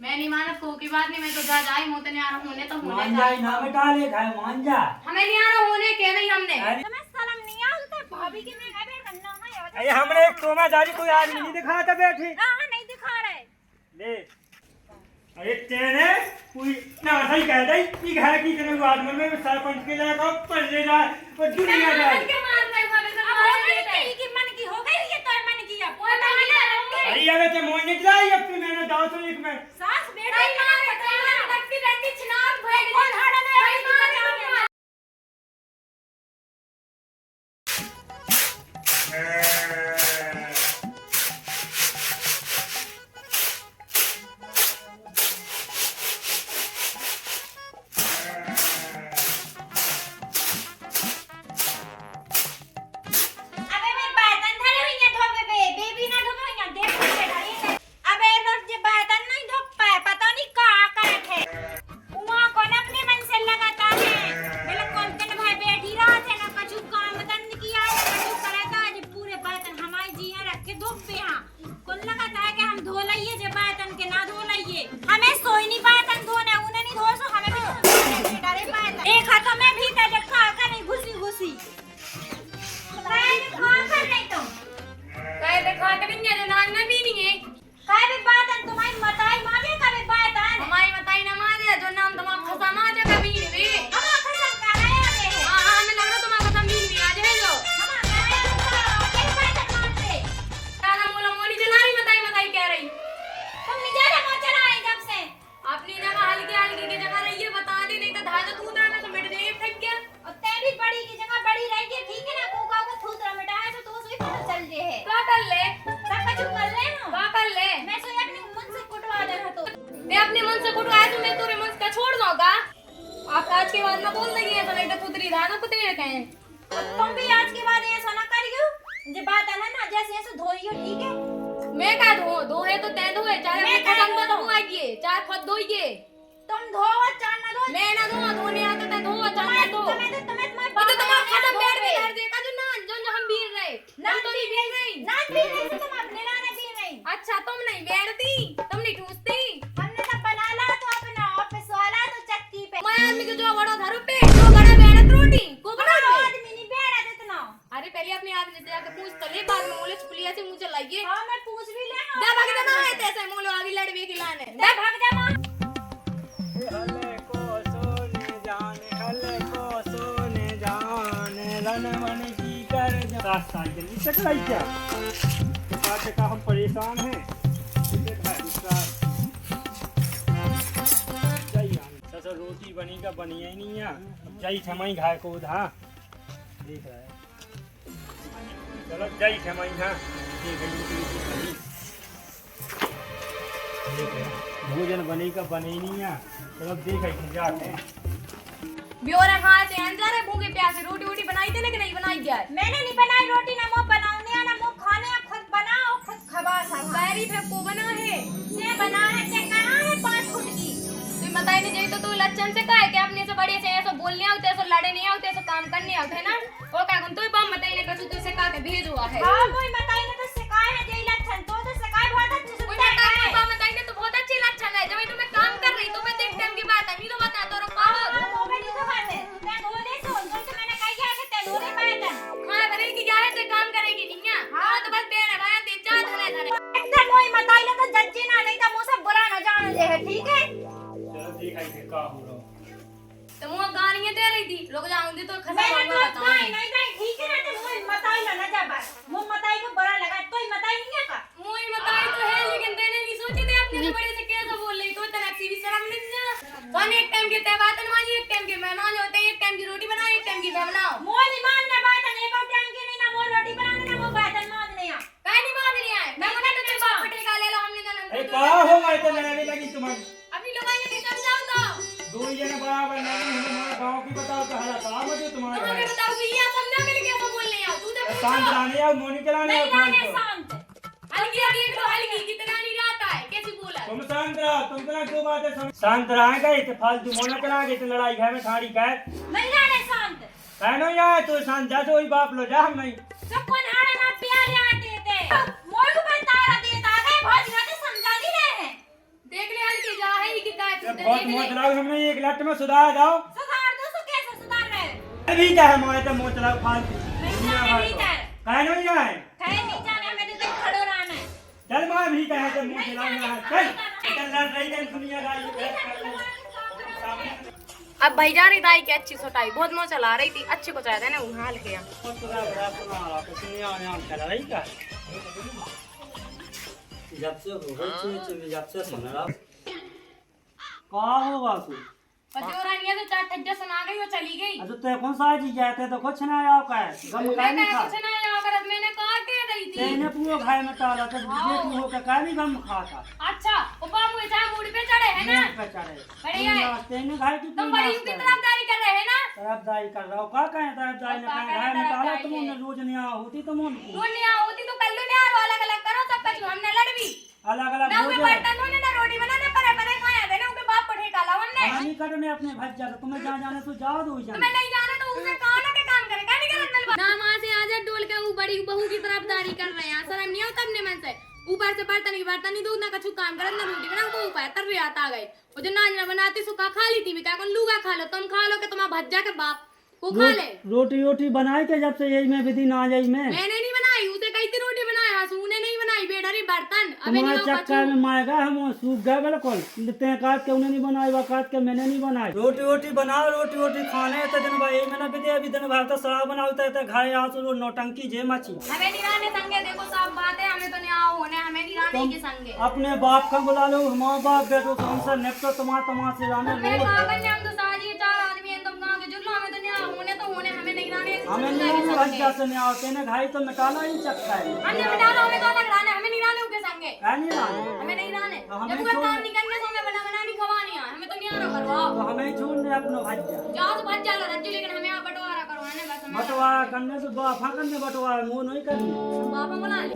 मैं नहीं मानत को की बात नहीं, मैं तो जा जाई मोते नहीं आ रहा होने तो होने मान जाए ना बेटा ले खाए मान जा। हमें नहीं आ रहा होने के नहीं हमने। तुम्हें शर्म नहीं आती भाभी की मैं घर करना है। अरे हमने एक सोमादारी कोई आदमी नहीं दिखा था बैठे। हां नहीं दिखा रहे ले अरे तेरे कोई ना सही कह दे कि घर की तरह आदमी में सरपंच के लगा पर ले जा और दुनिया जा के मार रहे भाभी से मार की मन की हो गई ये तो मन की अब कोई बात नहीं। अरे अबे ते मोन निकला अब फिर मैंने दाव तो एक में सास बेटा मार बताया टट्टी टट्टी छिनार भर कौन हड़ा नहीं आज के बाद ना बोल रही है तो नहीं तो खुदरी धाना कुतरे कहें। तुम भी आज के बाद ऐसा ना करियो जे बात है ना जैसे ऐसे धोइयो ठीक है। मैं का धो है तो तै धोए चाहे मैं खत्म तो धोएगी चाहे खुद धोइए। तुम धोवा चार ना धो मैं ना धोने आता तै धो चाहे तो तुम्हें तो तुम्हारा खत्म बैठ भी कर देगा जो ना जो हम बीर रहे ना तो नहीं बीर नहीं ना भी नहीं तुम अपने लाने भी नहीं। अच्छा तुम नहीं बैठती तुम नहीं ठूसती हमने तो बना ला तो अपना ऑफिस वाला तो चक्की पे मैं आदमी को जो बड़ा धरो पे जो बड़ा बैठत रोटी को बना आदमी नहीं बैठा इतना। अरे पहले अपने आदमी से जाकर पूछ तो ले बाद में मोले चुपलिया से मुझे लाइए। हां मैं पूछ भी ले जा भाग जा ना है तैसे मोले आगे लड़वे की लाने जा भाग जा मां। हले को सोने जाने रन मन की कर जा साइकिल चकलाई क्या आज का हम परेशान हैं ससुर रोटी बनी का बनी ही नहीं है जई ठमई घाय को धा देख रहा है चलो जई ठमई धा भोजन बने का बने ही नहीं है चलो देख जाते हैं ब्योरा खा से अंदर है भूखे प्यासे रोटी वोटी बनाई थे लेकिन नहीं बनाई क्या मैंने नहीं बनाई रोटी ना मो बनाने ना मो खाने खुद बनाओ खुद खवा सब बैरी पे को बना है से बना है के कहां है 5 फुट की तू बताई नहीं जाई तो तू लच्छन से कहे कि अपने से बड़े से ऐसा बोलने आते ऐसा लड़े नहीं आते ऐसा काम करने आते है ना वो का तू बम बताई ने कछु तू से का के भेजुआ है। हां कोई बताई ना तो सिखाए है जे लच्छन तो सिखाए बहुत अच्छे से कोई बम बताई ने तो बहुत अच्छी लच्छन है जब मैं काम कर रही तो मैं देख टाइम की बात है नहीं तो बता तो रखा हो हो गई तो बात है मैं धोने तो मैंने कही क्या कि ते धोने पाया हां करेगी क्या है ते काम करेगी नहीं है हां तो बस बेड़ भाया ते जा धरे धरे एकदम कोई बताई ना तो जज्जी ना नहीं तो मुंह से बुरा ना जाने दे है ठीक है। चलो देखा ही का हो रहा तो मुंह गालियां दे रही थी लोग जाऊंगी तो खसा मैंने मांगा तो बताऊं नहीं नहीं ठीक है ना तो मुझे बताई ना जा बात मुंह बताई को बुरा लगा तो ही बताई नहीं है का मुंह बताई तो है लेकिन देने नहीं सोची थे अपने से बड़े से कैसे बोल रही तो तरह की भी शर्म नहीं है कौन एक टाइम के तबातन माजी एक टाइम के मेहमान होते हैं एक टाइम की रोटी बनाओ एक टाइम की बनाओ मोह नहीं मानना बात है एक टाइम की नहीं ना वो रोटी बनाने ना वो बात मानने आ काहे नहीं मान लिया है मैं बोला तो तेरे बाप फटेगा ले लो हमने ए तो का हो गए तो लड़ाई लगी तुम्हारी अपनी लोगाइयां के समझाओ तो दो जने बराबर नहीं हमारे गांव की बताओ तो हरा काम है तुम्हारे तुम्हारे बताओ कि ये समझा मिल गया तो बोल नहीं आ तू तो शांत रहने या मोनी चलाने नहीं और रहने खान को शांत हल्की देख लो हल्की कितना नहीं रहता है कैसी बोला तुम शांत रहो तुम तो क्यों बात है शांत रहेगा तो फालतू मोना चलाएंगे तो लड़ाई घर में ठाड़ी कर नहीं रहने शांत कहनो यार तो शांत जा तो ही बाप लो जा हम नहीं सब कौन हारे ना प्यार आते थे मोह को तारा देता है बहुत ज्यादा समझा नहीं रहे हैं देख ले हल्की बहुत मोच लाओ हमने एक लट में सुधार जाओ सुधार दो तो कैसे सुधार रहे अभी क्या है मोए तो मोच लाओ फालतू नहीं जाने नहीं जाने कहे नहीं जाए कहे नहीं जाने मेरे तो खड़ो रहना है चल मैं भी कहे तो मोच लाओ ना चल लड़ रही है दुनिया का अब भाई जा रही दाई की अच्छी सोटाई बहुत मोह चला रही थी अच्छे को चाहते ना उहाँ के यहाँ जब से जब से सुन रहा कहाँ हो बासु और जो रानिया तो चार ठज्जा सुना गई वो चली गई अच्छा तो कौन सा जी जाते तो कुछ ना आओ का गम का नहीं खा कुछ नहीं आया कर मैंने काट के रही थी तेने पूरा खाए में टाला तो बेटी हो के का नहीं गम खाता अच्छा वो बाबू ऐसा मूड पे चढ़े है ना पे चढ़े बढ़िया है तेने खाए की तुम बड़ी की तरफदारी कर रहे हैं ना तरफदारी कर रहा हो का कहे तरफदारी ने कहे खाए में टाला तुमने रोज नहीं आ होती तुमने दुनिया होती तो कल ने यार अलग अलग करो सब कुछ हमने लड़वी अलग अलग ना उनके बर्तन धोने ना रोटी बनाने पर खाया देना उनके बाप को ठेका लाओ हमने हानि करने अपने भज्जा तो तुम्हें जहाँ जाने तो जाओ दो जाने तुम्हें नहीं जाना तो उसे कहाँ ना के काम करे क्या नहीं करत ना मां से आजा डोल के वो बड़ी बहू की तरफदारी कर रहे हैं शर्म नहीं होता अपने मन से ऊपर से बर्तन ही दूध ना कछु काम करत ना रोटी बना वो ऊपर तर रियात आ गए वो जो नाजना बनाती सुखा खा ली थी क्या कौन लूगा खा लो तुम खा लो के तुम्हारा भज्जा के बाप वो खा ले रोटी रोटी बनाई के जब से यही में विधि ना जाई में मैंने नहीं बनाई उसे कई थी रोटी बनाई हासू ने नहीं बनाई बेडरी बर्तन अबे तुम्हारे नहीं चक्कर में मारेगा हम सूख गए बिल्कुल ते काट के उन्हें नहीं बनाई वो काट के मैंने नहीं बनाई रोटी रोटी बनाओ रोटी रोटी खाने तो दिन भाई मैंने विधि अभी दिन भर तो शराब बनाते थे घर यहाँ से नौटंकी जे मची हमें निराने संगे देखो सब बात है हमें तो नहीं आओ होने हमें निराने के संगे अपने बाप का बुला लो माँ बाप बेटो तो हमसे निपटो तमा से जाने मैं कहाँ करने हम तो साजी चार आदमी हैं तुम कहाँ के जुल्लो हमें तो नहीं आओ होने तो होने हमें नहीं राने हमें नहीं भज्जा से नहीं आओ तेने घाई तो मिटाना ही चक्का है हमने बिठा लो हमें तो अलग राने हमें नहीं राने उनके संगे है नहीं रानी हमें नहीं राने हमें जब वो छोड़- काम नहीं करने तो हमें बना नहीं खवानी है हमें तो नहीं आना करवाओ तो हमें छोड़ने अपना भज्जा जाओ तो भज जाला रज्जू लेकिन हमें यहाँ बंटवारा करवाने बस हमें बंटवारा करने से बाफा करने बंटवारा मुंह नहीं करने बाबा बुला ले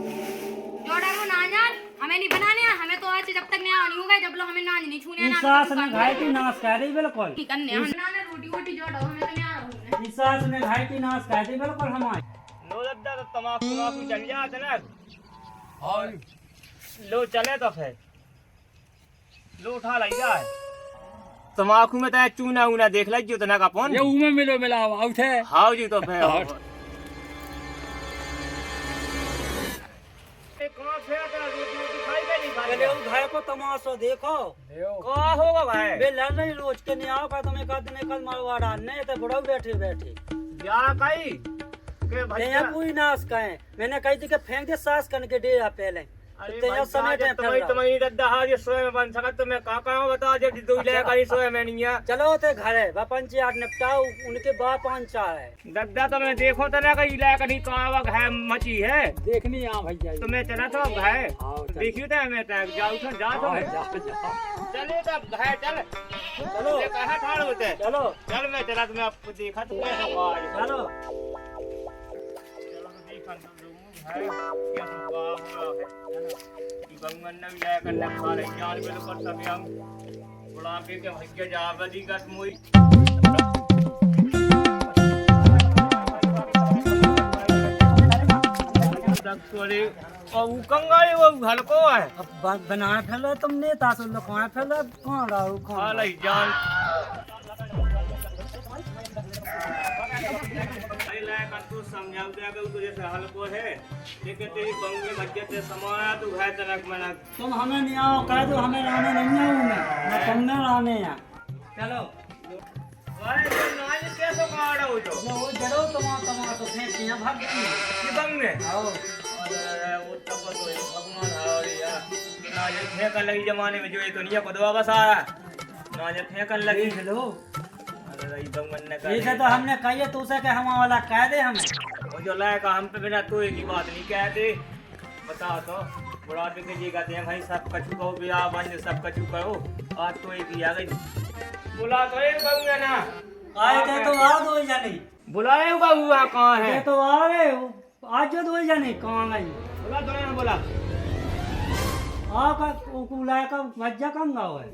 जोड़ा को ना जान हमें नहीं बनाने हैं, हमें तो आज से जब तक नहीं आनी होगा जब लोग हमें नाज नहीं छूने इस सास ने घाई की नाश कर दी बिल्कुल नहीं करने हम नाने रोटी वोटी जोड़ो हमें तो नहीं आना होने इस सास ने घाई की नाश कर दी बिल्कुल हमारी लो दद्दा तो तमाकू चल जाते ना और लो चले तो फिर लो उठा लाई जाए तमाकू में तो चूना ऊना देख लीजिए तो ना का फोन ये उमे मिलो मिलाओ आउथे हाँ जी तो फिर पहले उस घाय को तमाशा देखो कहाँ होगा भाई बे लड़ रही रोज के नहीं आओ का तुम्हें का दिन कल मारवाड़ा नहीं तो बड़ो बैठे बैठे क्या कही के भैया पूरी नाश कहे मैंने कही थी कि फेंक दे सास करने के डेरा पहले तेरा समय टाइम तुम्हारी तुम्हारी दद्दा हाँ ये सोए में बन सकत तो मैं कहाँ बता जब दो ले कहीं सोए में नहीं है चलो ते घर है बपंची आठ निपटाओ उनके बाप पंचा है दद्दा तो मैं देखो तो ना कहीं ले कहीं कहाँ है मची है देखनी यहाँ भैया तो मैं चला तो अब है देखियो तो मैं जाऊँ तो जा तो चलिए तब है चल चलो कहाँ ठाड़ होते चलो चल मैं चला तुम्हें आपको देखा तो मैं आज चलो चलो तो देखा तो है क्या तो हो रहा है कि बंगन ने भी लाया करने खा रही जान पे तो कर सके हम बुढ़ापे के भैया जा बदी का मोई तोरे और कंगाली वो हलको है अब बना फैलो तुमने तासो लो कहाँ फैलो कहाँ रहो खा कहाँ ली जान तू समझाओ क्या कि तुझे से हलको है लेकिन तेरी बंग में मज्जे से समाया तू है तनक मनक तुम हमें नहीं आओ कह दो हमें रहने नहीं आऊँ मैं तुमने रहने यहाँ चलो अरे ये नाज कैसे काड़ा हो जो वो जड़ो तमा तो फेंक यहाँ भाग गई ये बंग में आओ अरे वो तब तो ये भगवान है और यार नाज फेंकन लगी जमाने में जो ये दुनिया को दवा बस आ रहा है नाज फेंकन लगी देख लो अरे ये बंगन ने इसे तो हमने कही है तू से कि हम वाला कह दे हमें वो जो लायका हम पे बिना तो एक ही बात नहीं कहते बता तो बुढ़ापे के जी कहते हैं भाई सब कछु कहो ब्याह बंद सब कछु कहो आज तो एक ही आ गई बुला तो एक बंग ना आए थे तो आ दो जानी बुलाए हुआ हुआ कहाँ है ये तो आ रहे हो आज जो दो जानी कहाँ गई बुला तो नहीं बोला आ का कुलाए का मज्जा कम गाओ है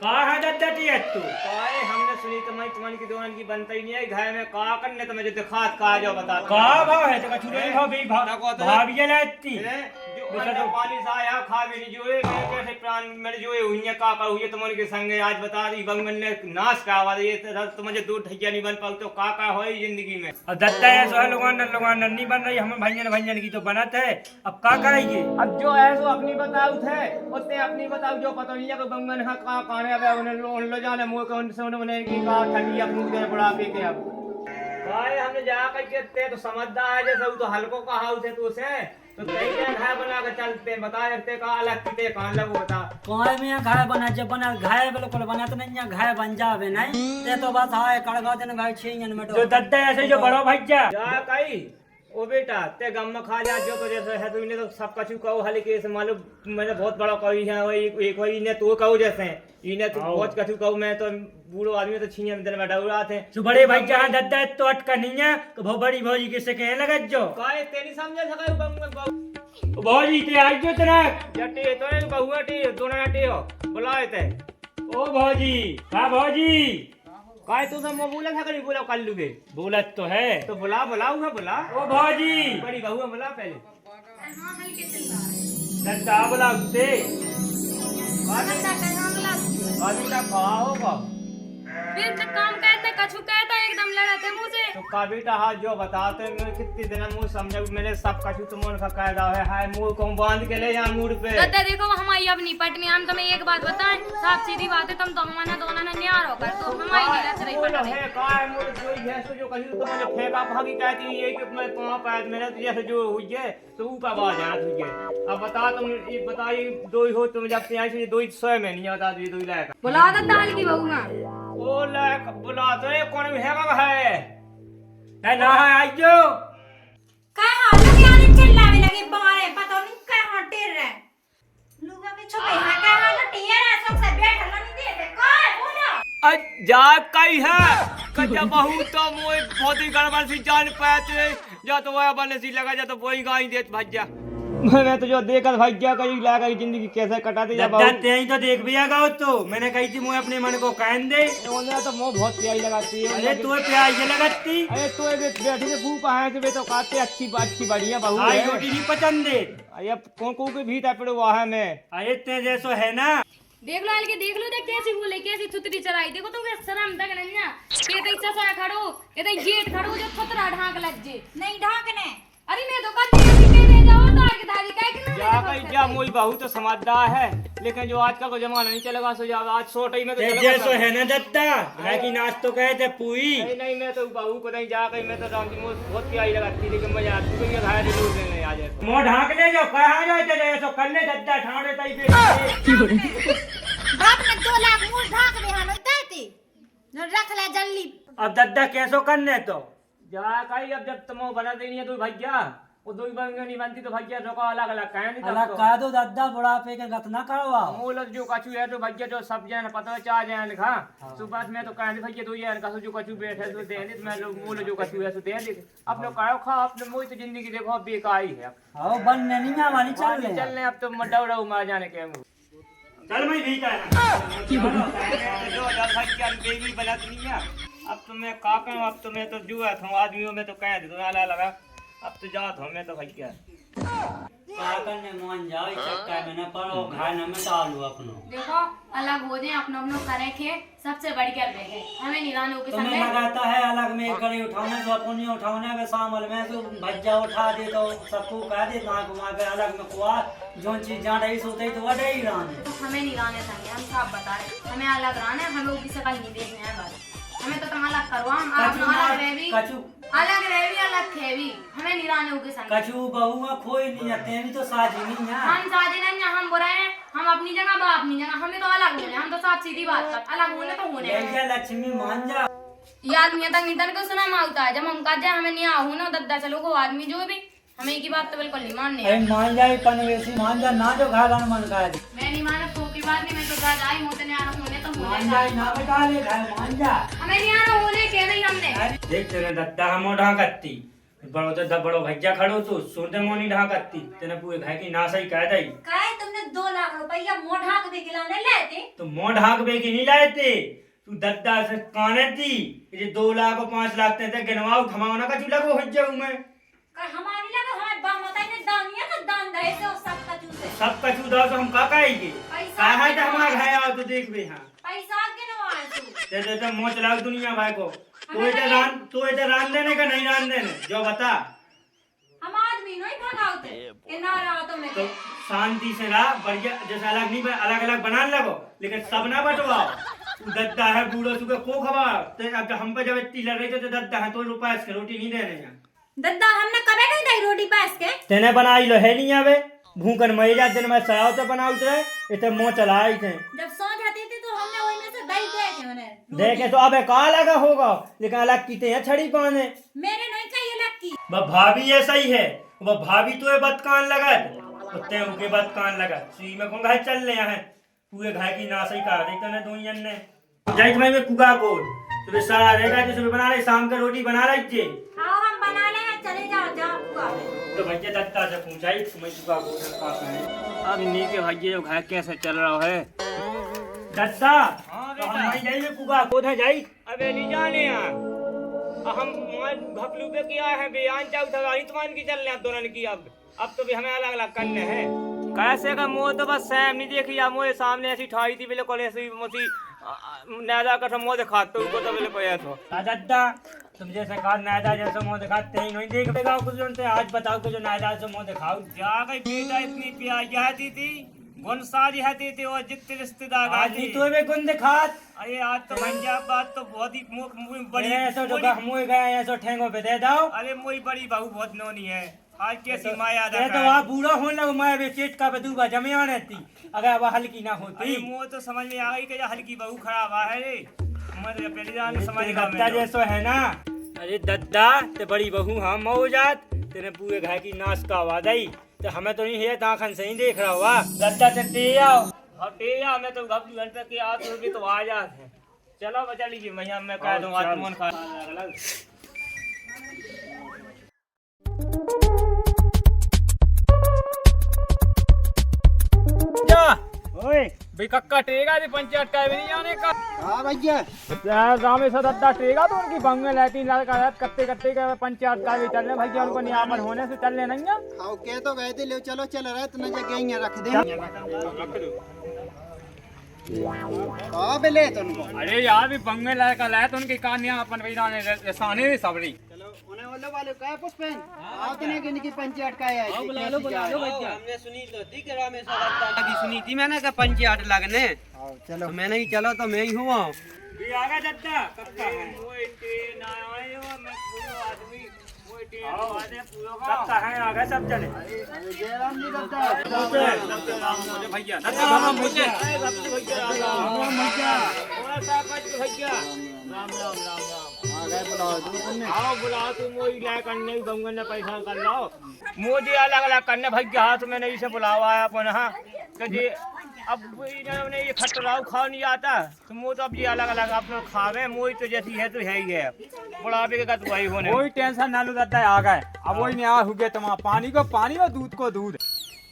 कहाँ है दद्दा टी तू काहे हमने सुनी तुम्हारी की दुकान की बनता ही नहीं है घर में कहा करने तो मुझे दिखात कहा जाओ बता कहाँ भाव है तो कछु नहीं भाव भी भाव भाभी जलाती जो तो पानी सा आया खा भी नहीं जोए मैं कैसे प्राण मेरे जोए हुई है का हुई तुम के संग आज बता दी बंगन ने नाश करवा ये तो मुझे दूध ठैया नहीं बन पाऊ तो का हो जिंदगी में। अब दत्ता है सो लोगों नहीं बन रही हम भंजन की तो बनत है अब का करेंगे। अब जो है सो अपनी बताऊ थे उतने अपनी बताऊ जो पता नहीं है कि बंगन है का काने अब उन्हें लो जाने मुंह के उनसे उन्होंने की का ठगी अपनी के बड़ा पे के अब भाई हमने जा करके ते तो समझदार है जैसे वो तो हल्को का हाउस है तो उसे तो कई घाय बना के चलते बता रखते का अलग किते कान लगो बता कोई में घाय बना जब बना घाय बिल्कुल बना तो नहीं घाय बन जावे नहीं ते तो बस हाय कड़गा दिन भाई 6 में जो दत्ता ऐसे जो बड़ो भैया जा कई ओ बेटा ते गम में खा जा जो तो जैसे है तो इन्हें तो सब कछु कहो हल्के से मालूम मैंने बहुत बड़ा कही है वही एक वही इन्हें तो कहो जैसे इन्हें तो बहुत कछु कहूं मैं तो बूढ़ो आदमी तो छीने में दिन में डौरा थे जो बड़े भाई जहां दद्दा तो अटका नहीं है तो बहुत बड़ी भौजी किससे कहे लगा जो काहे तेरी समझ सका बंग भौजी ते आज जो तेरा जटे तो ने बहुआ टे दोनों नाटे हो बुलाए थे ओ भौजी हां भौजी काय तू सब बोला था कहीं बोला कल लुगे बोलत तो है तो बुला बुलाऊ है बुला ओ भौजी बड़ी बहुआ बुला पहले हां हल्के चल रहा है दद्दा बुला ते दद्दा कहां बुला आदमी का खाओ का फिर तो काम कहते कछु कहता एकदम लड़ते मुझे तो का बेटा हाथ जो बताते मैं कितनी दिन मुंह समझ मैंने सब कछु तुमन का कायदा है हाय मुंह को बांध के ले जा मूड पे दद्दा देखो हमारी अब नहीं पटनी हम तुम्हें एक बात बताएं साफ सीधी बात है तुम तो हमारा दोनों ने न्यार होकर तो हमारी नहीं रच रही पटनी है काय मूड जो है सो जो कही तो मैंने फेंका भागी कहती है कि मैं पांव पैर मेरे तो जैसे जो हुई है तो ऊपर बाज आ हुई है अब बता तुम ये बताइए दो ही हो तुम जब से आई दो ही 100 में नहीं आता दो ही लायक बुला दद्दा हल्की बहूगा ओ लायक बुला तो कौन है ना है आइयो काय हाल लगे आने चिल्लावे लगे बारे पता नहीं काय हां टेर रहे लोग के छुपे है काय हाल टेर है सब से बैठ नहीं देते काय बोलो जा कई है कजा बहु तो मोए बहुत ही गड़बड़ सी जान पाते जा तो वह बने सी लगा जा तो वही गाई देत भज्जा मैं तो जो देखत भज्जा कई लगा जिंदगी कैसे कटाते जा बहुत तेई तो देख भी आगा तो मैंने कही थी मुझे अपने मन को कहन दे ओने तो मोह बहुत प्यारी लगाती है अरे तू प्याज ये लगाती अरे तू बैठी से भूख आए थे तो खाते अच्छी बढ़िया बहू आई है रोटी नहीं पसंद दे अरे कौन को के भीतर पड़ो वहां में अरे ते जैसो है ना देख लो हल्के देख लो देख कैसी बोले कैसी थुतरी चराई देखो तुम के शर्म तक नहीं है ये तो चसा खड़ो ये तो गेट खड़ो जो थुतरा ढांक लग जे नहीं ढाकने अरे मैं तो कल के दे जाओ तो आगे धारी काय कि जा कई जा मोई बहू तो समझदार है लेकिन जो आजकल को जमाना नहीं चलेगा सो जा आज 100 में तो चलेगा जैसो है ना दत्ता है कि नाच तो कहे थे पूई नहीं मैं तो बहू को नहीं जा कहीं मैं तो राम की मोह बहुत प्यारी लगाती लेकिन मैं आज तो ये घाय जरूर देने आ जाए मुंह ढांक ले जो कहां जाए ते जैसो कर ले दत्ता ठाणे तई पे बाप ने 2 लाख मुंह ढाक दे हन देती न रख ले जल्दी अब दत्ता कैसो करने तो जा कहीं अब जब तुम बना देनी है तो भैया वो दो बंगे नहीं बनती तो भैया तो अलग अलग कहे नहीं अलग कह दो दद्दा बुढ़ापे के गत ना करवाओ मूल जो कछु है तो भैया जो सब जन पता चाह जाए लिखा सुबह में तो कहे भैया तो ये कसो जो कछु बैठे तो दे दे मैं लोग मूल जो कछु है तो दे दे अपने कायो खा अपने मोई तो जिंदगी देखो बेकारी है आओ बनने नहीं वाली चल ले चलने अब तो मडौड़ा मार जाने के मुंह चल मैं भी कर जो भैया बेबी बनत नहीं है अब तो मैं का कहूं अब तो मैं तो जुआ था आदमियों में तो कह दे तो आला लगा अब तो जात हो मैं तो भैया काकन ने मान जाओ चक्का में न पड़ो घाय न में डालू अपनो देखो अलग हो जाए अपना अपनो करे के सबसे बढ़िया रहे हमें निराने के तुम्हें संग लगाता है अलग में कड़ी उठाने से अपनी उठाने में शामिल में तो भज्जा उठा दे तो सबको कह दे ना घुमा के अलग में कुआ जो चीज जहाँ रही सोते तो वह ही राने तो हमें निराने संग हम सब बताए हमें अलग रहने हम लोग की शकल नहीं देखने हैं बस हमें तो तुम अलग करवा हम अलग रहे भी अलग रहे भी अलग थे भी हमें निराने के संग कछु बहू में खोई नहीं आते भी तो साजी नहीं है हम साजे नहीं हम बुरे हैं हम अपनी जगह बा अपनी जगह हमें तो अलग होने हम तो साफ सीधी बात कर अलग होने तो होने जैसे लक्ष्मी मान जा ये आदमी तक नितन को सुना माउता है जब हम कहते हैं हमें नहीं आहू ना दद्दा चलो को आदमी जो भी हमें की बात तो बिल्कुल नहीं माननी है मान जाए पनवेसी मान जा ना जो घाला मन का मैं नहीं माना तो की बात नहीं मैं तो जा जाए होते नहीं आना होने तो मान होने जाए ना बता ले घाय मान जा हमें नहीं आना होने के नहीं हमने देख तेरे दत्ता हम ढाकती बड़ो तो बड़ो भैया खड़ो तो सुनते मोनी ढाकती तेने पूरे भाई की ना सही कह दई काय तुमने 2 लाख रुपया मुंह ढाक दे के लाने लेते तो मोह ढाक बे की नहीं लाए थे तू दद्दा से काने थी ये 2 लाख और 5 लाख ते गिनवाओ थमाओ ना का चूल्हा को हो जाऊं मैं काय हमारी लगा हमारे बाप माता ने दानिया तो दान दहे से और सब कचू से सब कछु दो तो हम का कहेंगे पैसा कहा है के हमारा नवा घर आओ तो देख भी हाँ पैसा के नवा तू ते मोच लाग दुनिया भाई को तू इधर रान देने का नहीं रान देने जो बता हम आदमी नहीं भगाओते कि ना रहा तो मैं तो शांति से रहा बढ़िया जैसे अलग नहीं अलग अलग बना लगो लेकिन सब ना बटवाओ तू दद्दा है बूढ़ो सुबह को खबा तो अब हम पे जब इतनी लड़ रही तो दद्दा है तो रुपया इसके रोटी नहीं दे रहे हैं दद्दा हमने कबे नहीं दई रोटी पास के तेने बनाई लो है नहीं आवे भूखन मर जा दिन में सराव तो बनाऊ थे इतने मुंह चलाई थे जब सौंध आती थी तो हमने वही में से दही दे के उन्हें देखे तो अबे का लगा होगा लेकिन अलग की ते छड़ी पाने मेरे नहीं चाहिए अलग की भाभी ये सही है वो भाभी तो बद कान लगा कुत्ते उनके बद कान लगा सुई में कौन घर चल रहे हैं पूरे घर की नासई कर रही तने दो जन ने जाई भाई में कुगा को तो सारा रहेगा जो सुबह बना रहे शाम का रोटी बना रही थी हां हम बना ले चले जाओ जाओ कुआ तो भैया दत्ता से पूछाई तुम्हें कुगा को पास है अब नी के भैया घर कैसे चल रहा है दत्ता तो हम नहीं जाइए कुगा को था जाई अबे नहीं जाने यार हम घपलू पे किया है बयान चाउ था इतमान की चल रहे दोनों की अब तो भी हमें अलग अलग करने हैं कैसे का मुंह तो बस सैम नहीं देखी या मुझे सामने ऐसी ठाई थी बिल्कुल ऐसी मुझी नादा का मुंह दिखा तो उनको तो बिल्कुल पया था दत्ता तुम जैसे कहा नायदा जैसे मुंह दिखाते ही नहीं देख देगा कुछ जनते आज बताओ कि जो नायदा से मुंह दिखाओ जा गई बेटा इतनी प्याज आती थी गुण सारी आती थी और जितने रिश्तेदार आज आती नहीं तो वे गुण दिखात अरे आज तो भंजा बात तो बहुत ही बड़ी ऐसो जो मुँह गए ऐसो ठेंगो पे दे दो अरे मोई बड़ी बहू बहुत नोनी है आज कैसी माया ये तो आप बूढ़ा होने लगा मैं अभी चेट का बदूबा जमे आने थी अगर वह हल्की ना होती मुँह तो समझ में आ गई कि हल्की बहू खराब है रे मैं तो पहली जान समझ दत्ता जैसो है ना अरे दद्दा ते बड़ी बहू हाँ मौजात तेने पूरे घर की नाश का आवाज आई तो हमें तो नहीं है ताखन से ही देख रहा हुआ दद्दा चट्टी आओ हटे या मैं तो घंटे के आज होगी तो आ जाते चलो बचा लीजिए भैया मैं कह दूँ आज मन खा ओए भाई कक्का टेगा जी पंचायत का भी नहीं जाने का हाँ भैया गाँव में सदस्यता टेगा तो उनकी बंग में लैट्रिन लड़का कत्ते कत्ते का पंचायत का भी चल रहे भैया उनको नियामत होने से चलने नहीं है हाँ कह तो गए थे ले चलो चल रहे तो न जगह रख दे हाँ बेले तो उनको अरे यार भी बंग में लड़का लाए तो उनकी कहानियां अपन भी जाने साने सबरी चलो उन्हें वाले वाले का पुष्पेन आओ तो नहीं कि पंचायत का है बुला लो भैया हमने सुनी तो थी कि रामेश्वर की सुनी थी मैंने का पंचायत लगने चलो मैं नहीं चलो तो मैं ही हुआ भी आ गया दद्दा कक्का है ओए ते ना आयो मैं पूरा आदमी ओए ते आवाज है पूरा कक्का है आ गए सब चले जयराम जी दद्दा भैया आओ बुला तुम वही ला करने गंगन ने पैसा कर लो मुझे अलग अलग करने भैया हाथ में नहीं से बुलावा है अपन हाँ तो जी अब इन्होंने ये खटराव खा नहीं आता तो मुँह तो अब ये अलग अलग आप लोग खावे मुँह तो जैसी है तो है ही है बुढ़ापे का तो वही होने कोई टेंशन ना लो जाता है आ गए अब वही नहीं आ हुए तुम पानी को दूध को दूध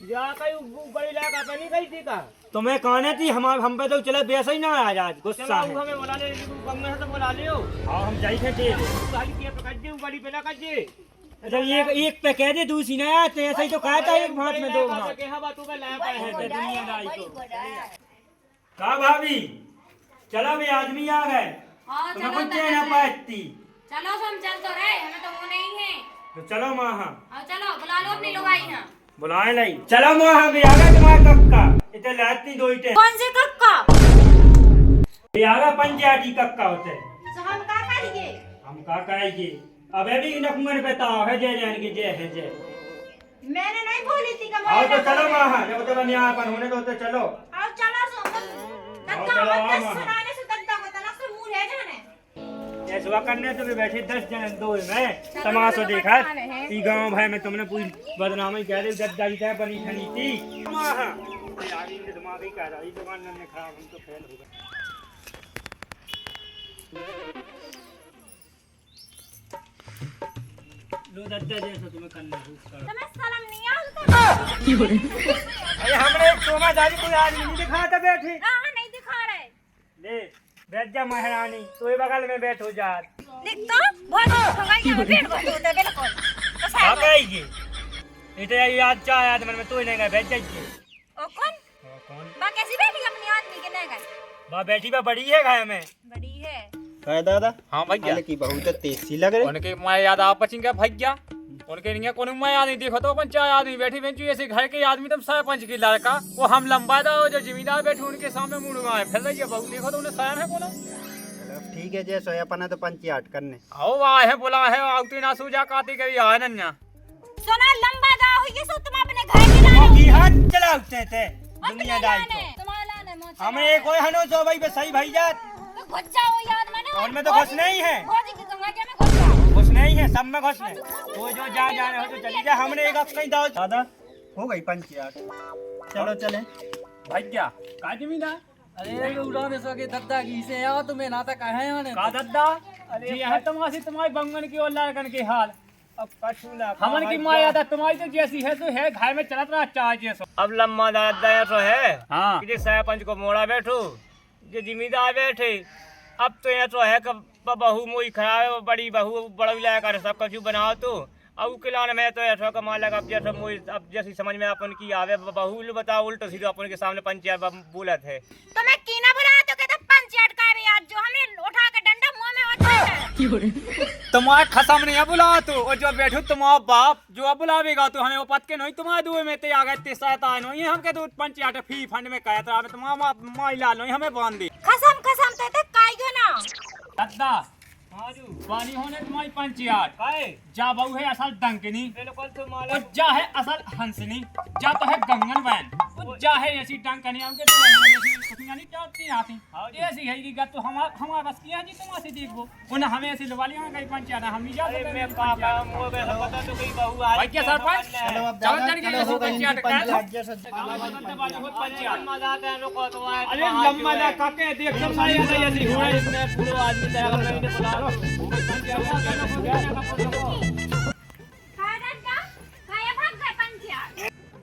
जा कहीं बड़ी लगा पे नहीं गई थी का तुम्हें कहने थी हम पे तो चले वैसे ही ना आज गुस्सा चलो है हमें बुला ले बंग में से तो बुला लियो हाँ हम जाई थे तेरे गाड़ी की पे कज्जे गाड़ी पे ना कज्जे अच्छा एक पे कह दे दूसरी ना आते ऐसे ही तो कहा था एक भात में दो भात के हवा तू पे ला पाए है हैं दुनियादारी को कहा भाभी चलो भी आदमी आ गए हाँ तुम्हें चलो कुछ ना पाती चलो हम चल तो रहे हमें तो वो नहीं है तो चलो माँ हाँ चलो बुला लो अपनी लुगाई यहाँ बुलाए लाई चलो माँ भी आ गए तुम्हारा कक्का इतने लाती दो इटे कौन से कक्का भी आ गया पंचायती कक्का होते तो हम का करेंगे हम का कहेंगे अबे भी नखमन पे ताव है जय जैन की जय है जय मैंने नहीं बोली थी कि आओ तो चलो माँ जब तो न्यायपन होने दो तो चलो आओ चलो सो दत्ता चलो, आओ, मत माँ। सुनाने से दत्ता को तना से मुंह रह जाने ये सुबह करने तो भी बैठे 10 जन दो में तमाशा देखा ई गांव भाई में तुमने पूरी बदनामी कह रही दद्दा की तरह बनी खनी थी माँ यार इनके दिमाग ही कह रहा ये दुकान में खराब हम तो फेल हो गए लो दद्दा जैसा तुम्हें करना है तुम्हें शर्म नहीं आता अरे हमने एक सोमा दादी कोई आदमी नहीं दिखा था बैठे हां नहीं दिखा रहे ले बैठ जा महारानी तो बगल में बैठो जा देख तो बहुत भगाई है बैठ गए तो बिल्कुल तो आ गई इतने याद चाह याद मन में तो नहीं गए भेज जाइए। ओ कौन बा कैसी बैठी अपनी आदमी के नहीं गए बा बेटी बा बड़ी है घाय में। बड़ी है कहे दादा हाँ भैया की बहुत तेज सी लग रही। उनके मैं याद आप पचिंगा भैया उनके नहीं कोई मैं आदमी देखो तो अपन चार आदमी बैठी बेंचू ऐसे घर के आदमी तुम सरपंच की लड़का वो हम लंबा था जो जमींदार बैठे उनके सामने मुड़ गए फिर रही है बहू देखो तो उन्हें सयान है बोला। ठीक है जैसे अपना तो पंचायत करने आओ आए है बोला है आउती ना सूजा काती कभी आए नन्या सोना लंबा दा हो ये सो तुम अपने घर के लाने की हाथ चलाते थे दुनियादारी को। तुम्हारा लाने मोच हमें कोई हनो जो भाई बे सही भाई जात तो घुस जाओ याद में ना और में तो घुस नहीं है। खोजी की गंगा के में घुस जाओ घुस नहीं है सब में घुस ले वो जो जा जाने हो तो चली जा। हमने एक कहीं दाव दादा हो गई पंचायत चलो चले भैया का जमींदार अरे उड़ाने सके दद्दा की से यार तुम्हें ना तक है आने का दद्दा। अरे यह तमाशी तुम्हारी बंगन की और लड़कन की हाल अब कछु ना हमन की माया था तुम्हारी तो जैसी है तो है घाय में चलत रहा चाह जैसो। अब लम्मा दादा तो है हाँ कि सरपंच को मोड़ा बैठो जो जिम्मेदार बैठे। अब तो यह तो है कि बहू मोई खराब है बड़ी बहू बड़ा लाया कर सब कछु बनाओ तो अब के लाने में तो ऐसा कमा लगा। अब जैसे मोई अब जैसी समझ में अपन की आवे बहू बताओ उल्टा सीधा अपन के सामने पंचायत बोलत है तो मैं कीना बुला तो कहता पंचायत का भी आज जो हमें उठा के डंडा मुंह में होता है तुम्हारा खसम नहीं है बुला तो और जो बैठो तुम्हारा बाप जो अब बुलावेगा तो हमें वो पद के नहीं तुम्हारे दुए में ते आ गए ते सहता नहीं हम के तो पंचायत फी फंड में कहता था हमें तुम्हारा माई लाल नहीं हमें बांध दे कसम कसम ते काईगो ना दद्दा पानी होने तुम्हारी पंचायत जा बहू है असल डंकनी बिल्कुल तुम और जा है असल हंसनी जा तो है गंगन बहन और जा है ऐसी डंकनी हमके तो ऐसी कुछ नहीं चाहती आती ऐसी है कि तो हमारा बस किया जी तुम ऐसे देखो उन्हें हमें ऐसे लवा लिया कहीं पंचायत हम नहीं जा सकते मैं पापा मुंह पे पता तो कोई बहू आ भाई क्या सरपंच चलो अब चलो दादा चल के चलो हो गई पंचायत पंचायत जैसा अरे लम्बा दा काके देख सब सारी ऐसी हुआ इसमें पूरा आदमी तेरा नहीं बुला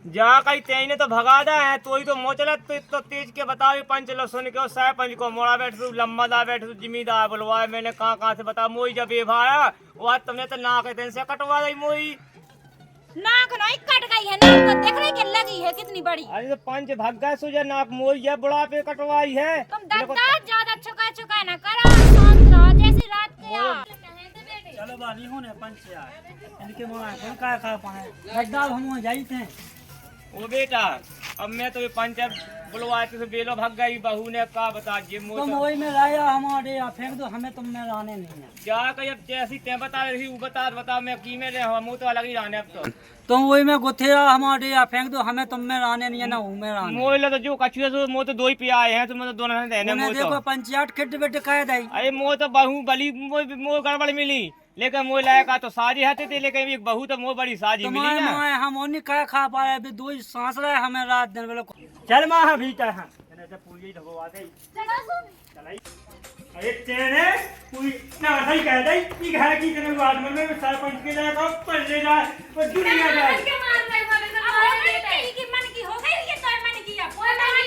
जा कहीं तेने तो भगादा है तो ही तो मोचलत तो तेज के बताओ पंच लो सुन के सरपंच को मोड़ा बैठ तू लम्बा दा बैठ तू जिम्मेदार बुलवाए मैंने कहाँ से बता मोई जब ये भाया वो तुमने तो नाक से कटवा दी मोई नाक नहीं कट गई है नाक तो देख रही के लगी है कितनी बड़ी। अरे तो पंच भाग गए सुजा नाक मोई है बुढ़ा पे कटवाई है तुम दद्दा ज्यादा छुका ना करो शांत रहो जैसी रात के यार चलो बानी होने पंचायत इनके मोड़ा कौन का पाए दद्दा हम जाइते हैं ओ बेटा अब मैं तो पंचायत बुलवाए तो बेलो भाग गई बहू ने का बता जे तुम मोई वही में लाया हमारे या फेंक दो हमें तुम में रहने नहीं है। जा कहीं अब जैसी ते बता रही वो बता मैं की में रहे मुँह तो अलग ही रहने अब तो तुम वही में गुथेरा हमारे या फेंक दो हमें तुम में रहने नहीं है ना में रहने। मोई लो तो जो कछुए सो मोह तो दो ही पे आए हैं तुम तो दोनों ने देने मोह देखो तो पंचायत खिट बिट कह दई अरे मोह तो बहू बली मोह गड़बड़ मिली लेकिन मोह लायक तो साजी हते थे लेकिन एक बहू तो मोह बड़ी साजी मिली तुम्हारे ना माए हम ओनी कह खा पाए अभी दो ही सांस रहे हमें रात दिन बेलो चल मां हां भीतर हां मैंने तो पूरी ढगवा गई चलाई अरे तेने पूरी ना सही कह दई कि घर की तेरे वार्ड में सरपंच के लिए का पढ़ने जा और दुनिया जाए की मन की हो गई ये तो मन की है कोई नहीं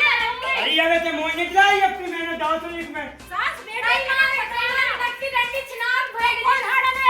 अरे यार ते मोई निकलाई अपनी मैंने दाव तो एक में सास बेटा मां डंडी डंडी छिनार भग और हड़ा नहीं